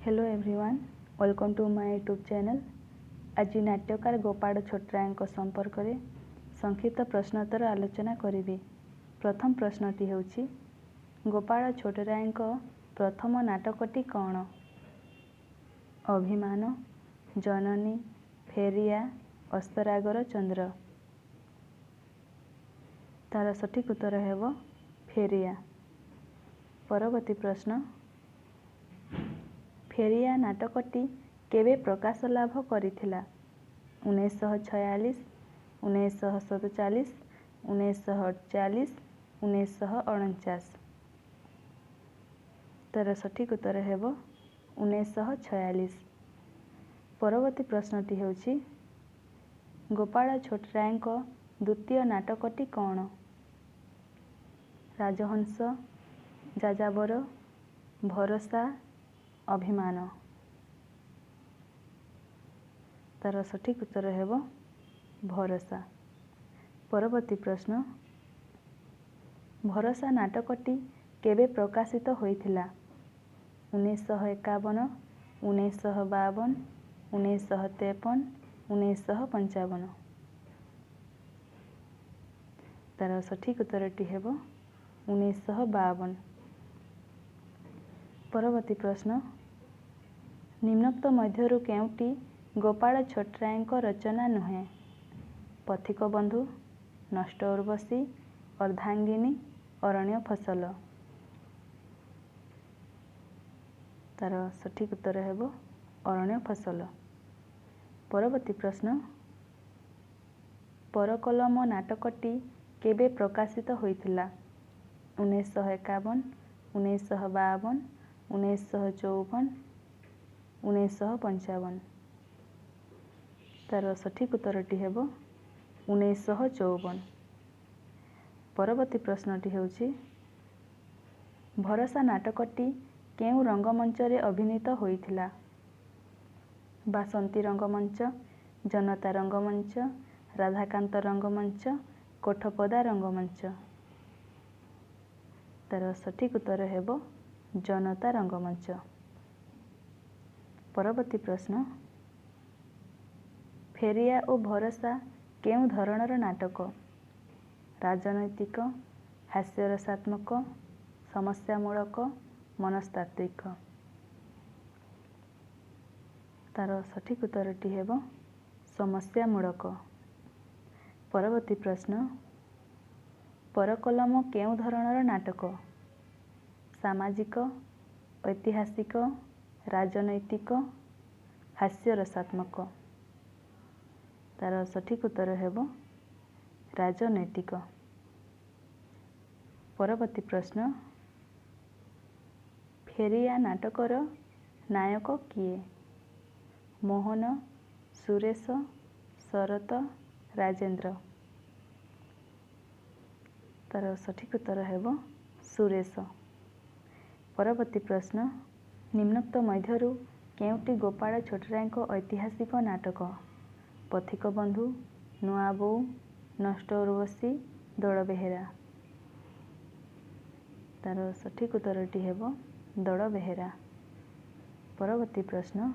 Hello everyone, welcome to my YouTube channel. आज नाट्यकार गोपाल छोटराय संपर्क में संक्षिप्त प्रश्नोत्तर आलोचना करी। प्रथम प्रश्नटी हेउछि, गोपाल छोटराय प्रथम नाटकटी कौन? अभिमान, जननी, फेरिया, अस्तरागर चंद्र। तार सठिक उत्तर हेब फेरिया। परवर्ती प्रश्न, फेरिया नाटकटी केबे प्रकाश लाभ करिथिला? 1946, 1947, 1948, 1949। तार सठिक उत्तर हेब 1946। परवर्ती प्रश्नटी हेउछि, गोपाल छोटराय द्वितीय नाटकटी कौन? राजहंस, जाजाबर, भरोसा, अभिमान। तार सठिक उत्तर हेब भरोसा। परवर्ती प्रश्न, भरोसा नाटकटी केबे प्रकाशित होइथिला? 1951, 1952, 1953, 1955। तार सठिक उत्तरटी हेब 1952। परवर्ती प्रश्न, निम्नोक्त मध्यरु केउटी गोपाल छोटराय रचना नुहे? पथिक बंधु, नष्ट उर्वशी, अर्धांगिनी, अरण्य फसल। तार सठिक उत्तर हेब अरण्य फसल। परवर्ती प्रश्न, परकलम नाटकटी केबे प्रकाशित होइथिला? 1951, 1952, 1954, 1955। तार सठिक उत्तरटी हेब 1954। परवर्ती प्रश्नटी हेउछि, भरोसा नाटकटी केउ रंगमंच रे अभिनीत होइथिला? बासंती रंगमंच, जनता रंगमंच, राधाकांत रंगमंच, कोठपदा रंगमंच। तार सठिक उत्तर हेब जनता रंगमंच। परवर्ती प्रश्न, फेरिया और भरोसा केउ धरणर नाटक? राजनैतिक, हास्यरसात्मक, समस्यामूलक, मनस्तात्विक। तार सठिक उत्तरटी हेब समस्यामूलक। परवर्ती प्रश्न, परकलम केउ धरणर नाटक? सामाजिक, ऐतिहासिक, राजनैतिक, हास्यरसात्मक। तार सठिक उत्तर हेब राजनैतिक। परवर्ती प्रश्न, फेरिया नाटकर नायक किए? मोहन, सुरेश, शरत, राजेंद्र। तार सठिक उत्तर हेब सुरेश। परवर्ती प्रश्न, निम्नोक्त मध्यरु केउटी गोपाल छोटराय ऐतिहासिक नाटक? पथिक बंधु, नुआ बोऊ, नष्ट उर्वशी, दल बेहेरा। तार सठिक उत्तरटी हेब दल बेहेरा। परवर्ती प्रश्न,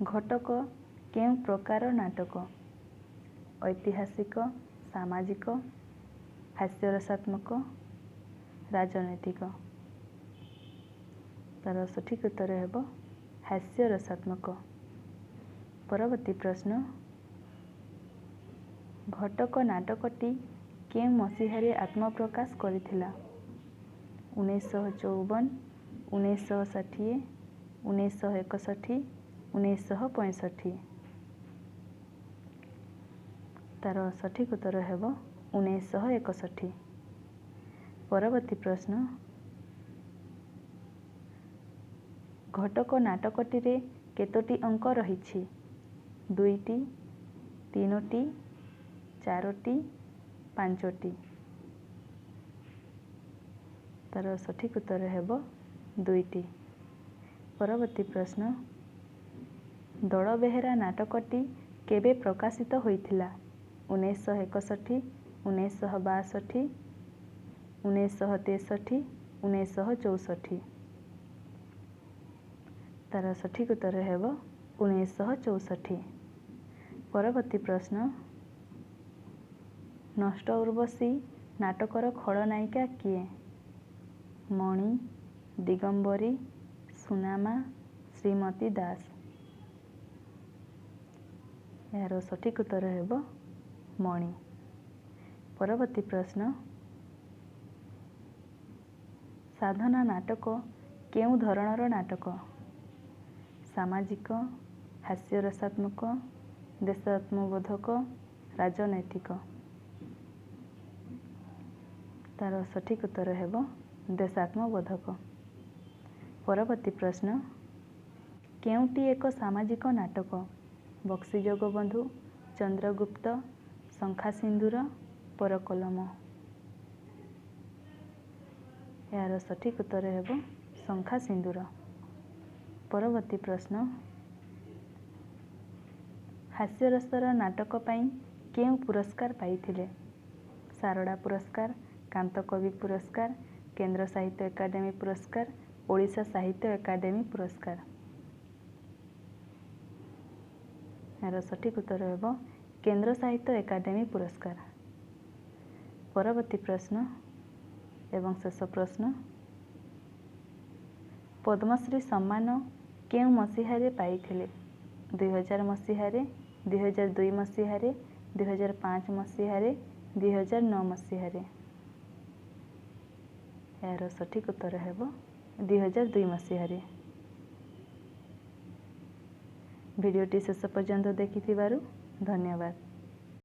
घटक केउ प्रकार नाटक? ऐतिहासिक, सामाजिक, हास्यरसात्मक, राजनैतिक। तार सठिक उत्तर हेब हास्यरसात्मक। परवर्ती प्रश्न, घटक नाटकटी केउ मसीहारे आत्मप्रकाश करिथिला? 1954, 1960, 1961, 1965। तार सठिक उत्तर हेब 1961। परवर्ती प्रश्न, घटक नाटकटी रे केतोटी अंक रहिछि? 2टी, 3टी, 4टी, 5टी। तार सठिक उत्तर हेब 2टी। परवर्ती प्रश्न, दल बेहेरा नाटकटी केबे प्रकाशित होइथिला? 1961, 1962, 1963, 1964। तार सठिक उत्तर हेब 1964। परवर्ती प्रश्न, नष्ट उर्वशी नाटकर खलनायिका किए? मणि, दिगंबरी, सुनामा, श्रीमती दास। यार सठिक उत्तर हेब मणि। परवर्ती प्रश्न, साधना नाटक केउं धरणर नाटक? सामाजिक, हास्यरसात्मक, देशात्मबोधक, राजनैतिक। तार सठिक उत्तर हेब देशात्मबोधक। परवर्ती प्रश्न, केउंटी एक सामाजिक नाटक? बक्सी जगबंधु, चंद्रगुप्त, शंखा सिंदूर, परकलम। यार सठिक उत्तर हेब शंखा सिंदूर। परवर्ती प्रश्न, हास्यरसर नाटक पाई केउं पुरस्कार पाइथिले? सारड़ा पुरस्कार, कांतकवि पुरस्कार, केंद्र साहित्य एकाडेमी पुरस्कार, ओडिशा साहित्य एकाडेमी पुरस्कार। यार सठिक उत्तर हेब केंद्र साहित्य एकाडेमी पुरस्कार। परवर्ती प्रश्न एवं शेष प्रश्न, पद्मश्री सम्मान केउं मसीहारे पाइथिले? 2000 मसीहारे, 2002 मसीहारे, 2005 मसीहारे, 2009 मसीहारे। यार सठिक उत्तर हेब 2002 मसीहारे। भिडियोटी शेष पर्यंत देखिथिबारु धन्यवाद।